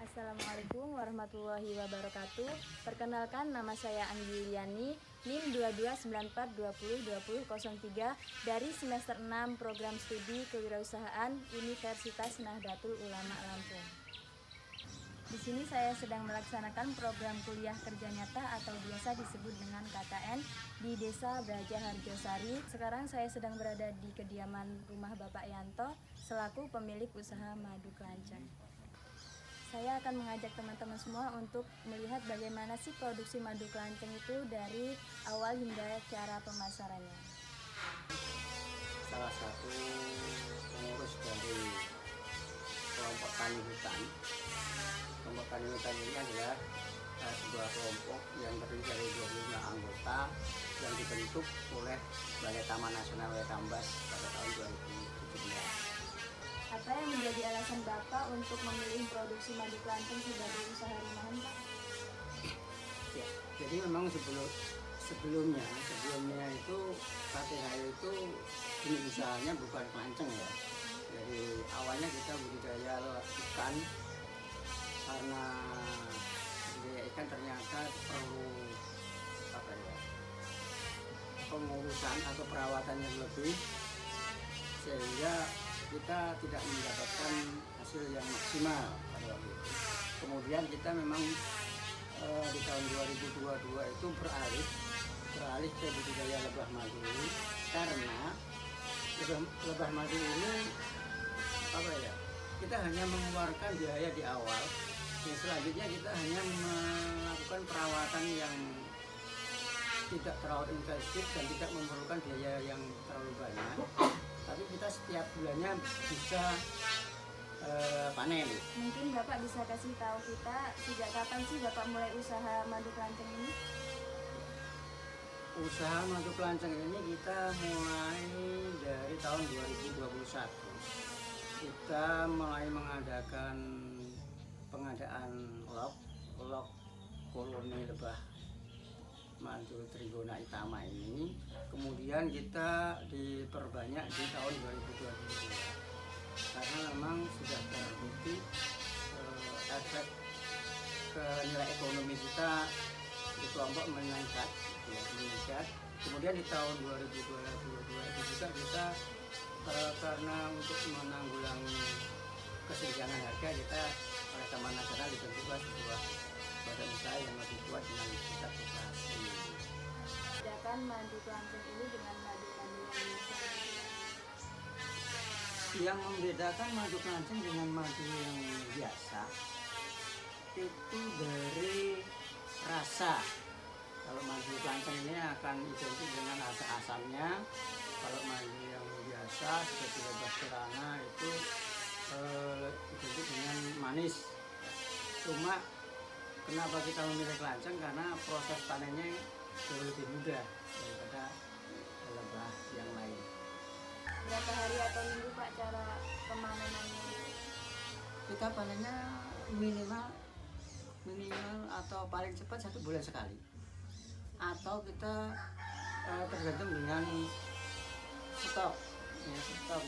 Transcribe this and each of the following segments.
Assalamualaikum warahmatullahi wabarakatuh. Perkenalkan, nama saya Anggi Yuliani, NIM 2294202003 dari semester 6 Program Studi Kewirausahaan Universitas Nahdlatul Ulama Lampung. Di sini saya sedang melaksanakan program kuliah kerja nyata atau biasa disebut dengan KKN di Desa Braja Harjosari. Sekarang saya sedang berada di kediaman rumah Bapak Yanto selaku pemilik usaha madu kelanceng. Saya akan mengajak teman-teman semua untuk melihat bagaimana sih produksi madu kelanceng itu dari awal hingga cara pemasarannya. Salah satu pengurus dari kelompok tani hutan. Kelompok tani hutan ini adalah sebuah kelompok yang terdiri dari 25 anggota yang dibentuk oleh Balai Taman Nasional Waikambas pada tahun 2017. Apa yang menjadi alasan Bapak untuk memilih produksi madu kelanceng sebagai usaha rumahan, Pak? Ya, jadi memang sebelumnya itu KTH itu jenis usahanya bukan kelanceng ya. Dari awalnya kita budidaya ikan, karena budidaya ikan ternyata perlu pengurusan atau perawatan yang lebih, sehingga kita tidak mendapatkan hasil yang maksimal pada waktu itu. Kemudian kita memang di tahun 2022 itu beralih ke budidaya lebah madu, karena lebah madu ini kita hanya mengeluarkan biaya di awal, dan selanjutnya kita hanya melakukan perawatan yang tidak terlalu intensif dan tidak memerlukan biaya yang terlalu banyak, tapi kita setiap bulannya bisa panen. Mungkin Bapak bisa kasih tahu kita sejak kapan sih Bapak mulai usaha madu kelanceng ini? Usaha madu kelanceng ini kita mulai dari tahun 2021. Kita mulai mengadakan pengadaan log koloni lebah madu Trigona Itama ini. Kemudian kita diperbanyak di tahun 2022 karena memang sudah terbukti efek ke nilai ekonomi kita di kelompok meningkat. Kemudian di tahun 2022 itu juga kita karena untuk menanggulangi kesenjangan harga, kita oleh Taman Nasional dibentuklah sebuah badan usaha yang lebih kuat dengan tingkat koperasi. Bedakan madu kelanceng ini dengan madu yang biasa? Yang membedakan madu kelanceng dengan madu yang biasa itu dari rasa. Kalau madu kelanceng ini akan identik dengan rasa asamnya. Kalau madu yang biasa seperti lebah kirana itu identik dengan manis. Cuma kenapa kita memilih kelanceng? Karena proses panennya jauh lebih mudah daripada lebah yang lain. Berapa hari atau minggu Pak cara pemanenannya? Kita panennya minimal atau paling cepat 1 bulan sekali. Atau kita tergantung dengan stok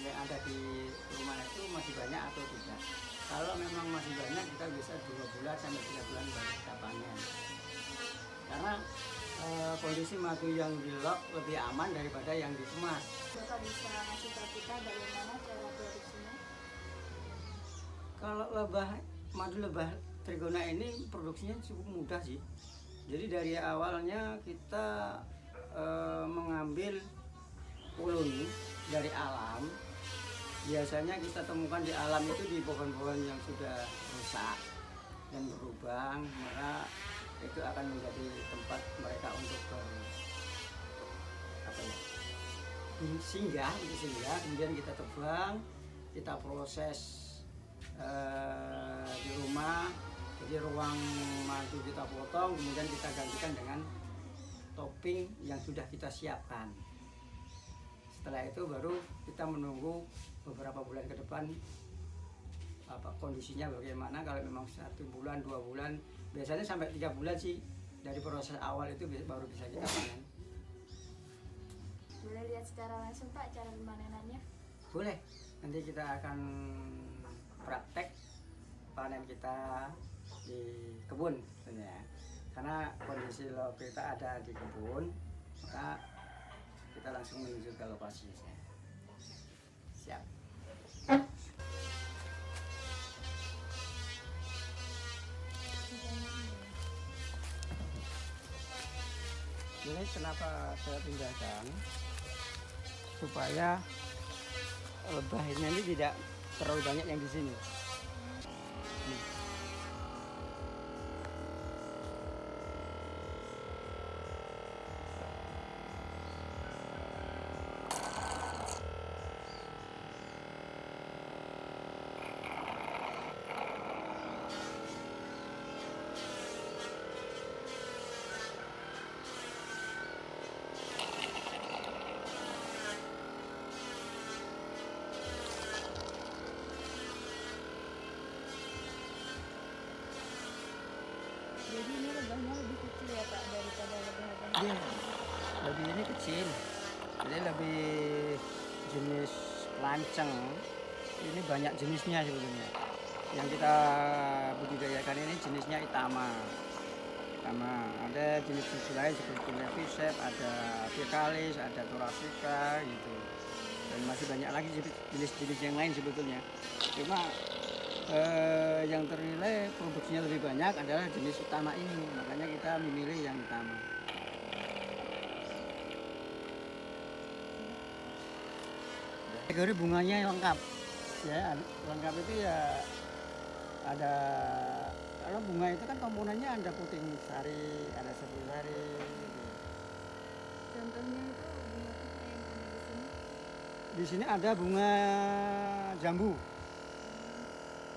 yang ada di rumah itu masih banyak atau tidak. Kalau memang masih banyak, kita bisa 2 bulan sampai 3 bulan baru kita panen. Karena kondisi madu yang di log lebih aman daripada yang dikemas. Bapak bisa ngasih tahu kita bagaimana cara produksinya? Kalau madu lebah Trigona ini produksinya cukup mudah sih. Jadi dari awalnya kita mengambil koloni dari alam. Biasanya kita temukan di alam itu di pohon-pohon yang sudah rusak dan berlubang, maka itu akan menjadi tempat mereka untuk singgah. Kemudian kita tebang, kita proses di rumah. Jadi ruang madu kita potong, kemudian kita gantikan dengan topping yang sudah kita siapkan. Setelah itu baru kita menunggu beberapa bulan ke depan kondisinya bagaimana. Kalau memang 1 bulan, 2 bulan, biasanya sampai 3 bulan sih dari proses awal itu baru bisa kita panen. Boleh lihat secara langsung Pak cara pemanenannya? Boleh, nanti kita akan praktek panen panen kita di kebun sebenarnya. Karena kondisi kita ada di kebun, maka kita langsung menuju ke lokasi. Siap. Ini kenapa saya pindahkan, supaya lebah ini tidak terlalu banyak yang di sini. Jadi ini lebahnya lebih kecil ya Pak daripada lebah abang? Iya, lebih ini kecil, jadi lebih jenis lanceng. Ini banyak jenisnya sebetulnya. Yang kita budidayakan ini jenisnya Itama. Ada jenis-jenis lain seperti Levisep, ada Vicalis, ada Thoracica gitu. Dan masih banyak lagi jenis-jenis yang lain sebetulnya. Cuma yang ternilai produksinya lebih banyak adalah jenis utama ini, makanya kita memilih yang utama. Kategori bunganya lengkap, ya lengkap itu ya ada. Kalau bunga itu kan komponennya ada puting sari, ada serbuk sari. Gitu. Contohnya itu bunga apa yang ada di sini? Di sini ada bunga jambu.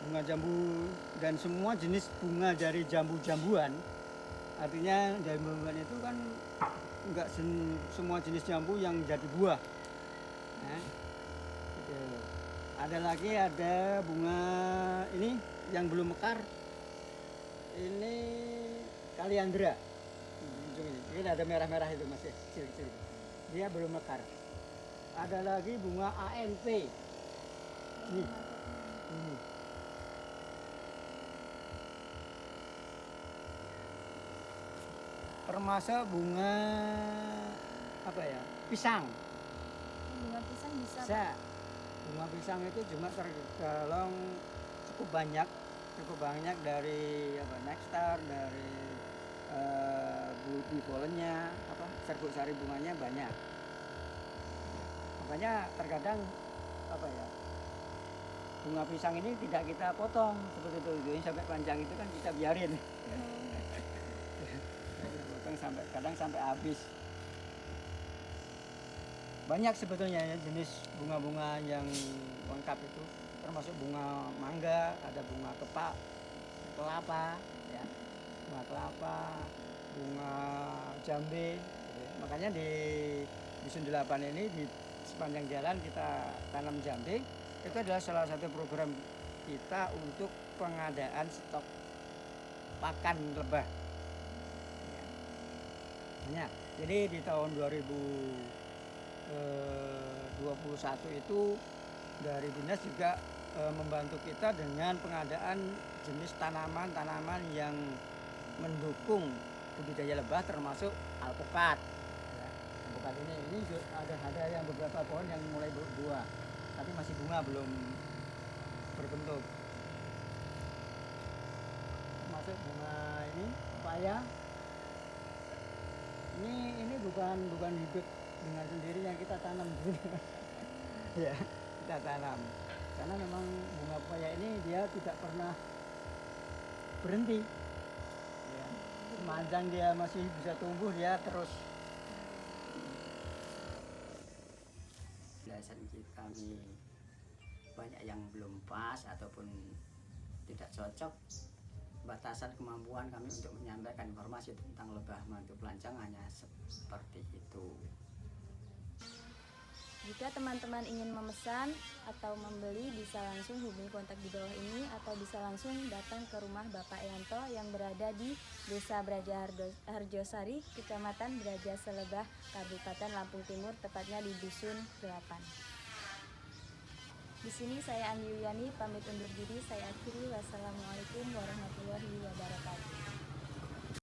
Bunga jambu dan semua jenis bunga dari jambu-jambuan. Artinya jambuan itu kan enggak semua jenis jambu yang jadi buah. Nah, gitu. Ada bunga ini yang belum mekar. Ini Kaliandra. Ini ada merah-merah itu masih kecil-kecil. Dia belum mekar. Ada lagi bunga ANP. Ini. Termasuk bunga apa ya? Pisang. Bunga pisang bisa Pak? Bisa. Bunga pisang itu cuma tergolong cukup banyak dari nektar, dari budi polennya, serbuk sari bunganya banyak. Makanya terkadang bunga pisang ini tidak kita potong seperti itu. Ini sampai panjang itu kan kita biarin. Kadang sampai habis. Banyak sebetulnya ya jenis bunga-bunga yang lengkap itu, termasuk bunga mangga, ada bunga kelapa, ya, bunga kelapa, bunga jambe. Makanya di Dusun 8 ini di sepanjang jalan kita tanam jambe. Itu adalah salah satu program kita untuk pengadaan stok pakan lebah. Ya, jadi di tahun 2021 itu dari dinas juga membantu kita dengan pengadaan jenis tanaman-tanaman yang mendukung budidaya lebah, termasuk alpukat. Ya, alpukat ini ada yang beberapa pohon yang mulai berbuah, tapi masih bunga belum berbentuk. Termasuk bunga ini pepaya. Ini bukan hidup dengan sendirinya, kita tanam ya, kita tanam karena memang bunga pepaya ini dia tidak pernah berhenti ya. Sepanjang dia masih bisa tumbuh, dia terus. Dasar kami banyak yang belum pas ataupun tidak cocok. Batasan kemampuan kami untuk menyampaikan informasi tentang lebah mantu pelancong hanya seperti itu. Jika teman-teman ingin memesan atau membeli, bisa langsung hubungi kontak di bawah ini atau bisa langsung datang ke rumah Bapak Yanto yang berada di Desa Braja Harjosari, Kecamatan Braja Selebah, Kabupaten Lampung Timur, tepatnya di Dusun 8. Di sini saya Anggi Wiyani pamit undur diri. Saya akhiri. Wassalamualaikum warahmatullahi wabarakatuh.